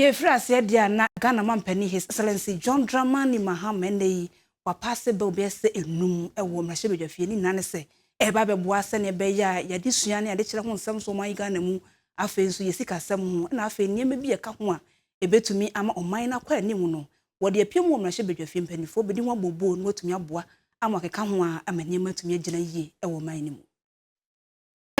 Ye frase ya dia na Ghana Mampani His Excellency John Dramani Mahama nei wa pass bill be se enum ewo mrahye bedwafie ni nane se e ba beboa se ne be ya ya di sua ne ade kire ho nsem so man Ghana mu afa nso ye sika sem ho na afa niam bi ye ka ho a ebetumi ama oman na kwa anim no wo de apiem wo mrahye bedwafie mpanifo bedi ho abobo no watumi aboa ama keka ho a ama niam atumi agina yie ewo man ni mu.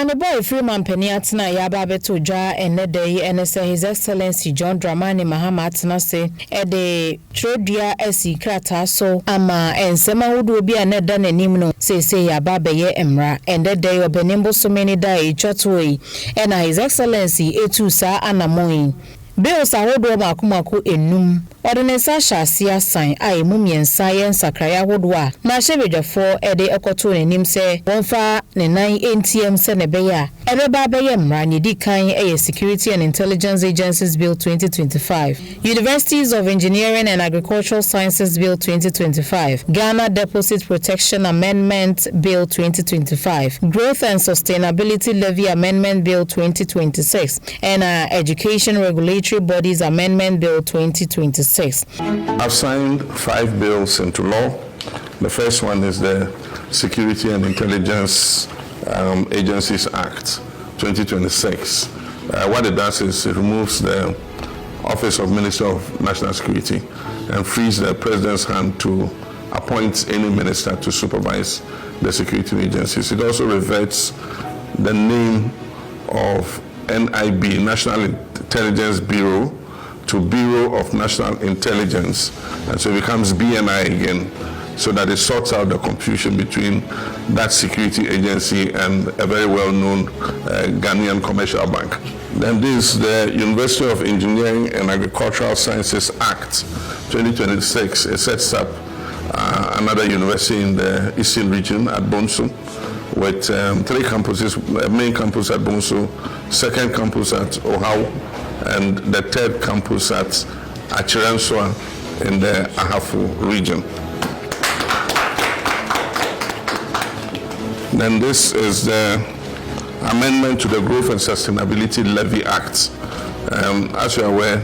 And the boy free man penny atna yaba beto dwa ene dey ene say His Excellency John Dramani Mahama atna say e de trodua esi krata so ama ensema wodo bi ane da nanim no say yaba beye emra ende dey obenimbo so many day chotoi ena His Excellency etu sa anamoi bills ahodo makomako enum ordinance ahyasia san ai mumiensa yen sakraya hodo a na hyebedwafo ede ekoto nanim se wonfa ne nan NTM se ne beya ebeba beye mra ne dikan Security and Intelligence Agencies Bill 2025, Universities of Engineering and Agricultural Sciences Bill 2025, Ghana Deposit Protection Amendment Bill 2025, Growth and Sustainability Levy Amendment Bill 2026, and Education Regulatory Bodies Amendment Bill 2026. I've signed 5 bills into law. The first one is the Security and Intelligence Agencies Act 2026. What it does is it removes the Office of Minister of National Security and frees the President's hand to appoint any minister to supervise the security agencies. It also reverts the name of NIB, National Intelligence Bureau, to Bureau of National Intelligence, and so it becomes BNI again, so that it sorts out the confusion between that security agency and a very well-known Ghanaian commercial bank. Then this is the University of Engineering and Agricultural Sciences Act 2026. It sets up another university in the Eastern region at Bonsu, with 3 campuses, a main campus at Bonsu, second campus at Ohau, and the 3rd campus at Achirenswa in the Ahafo region. Then this is the amendment to the Growth and Sustainability Levy Act. As you are aware,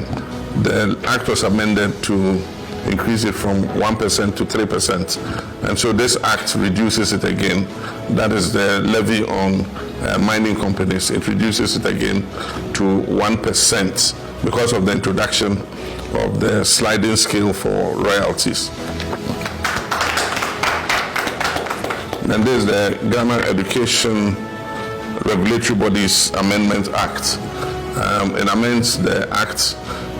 the act was amended to increase it from 1% to 3%. And so this act reduces it again. That is the levy on mining companies. It reduces it again to 1% because of the introduction of the sliding scale for royalties. And this is the Ghana Education Regulatory Bodies Amendment Act. It amends the act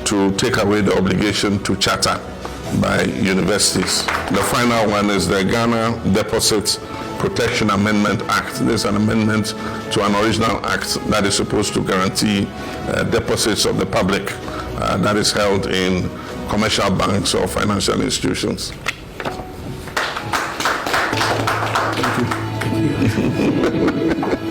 to take away the obligation to charter by universities. The final one is the Ghana Deposit Protection Amendment Act. This is an amendment to an original act that is supposed to guarantee deposits of the public that is held in commercial banks or financial institutions. Thank you.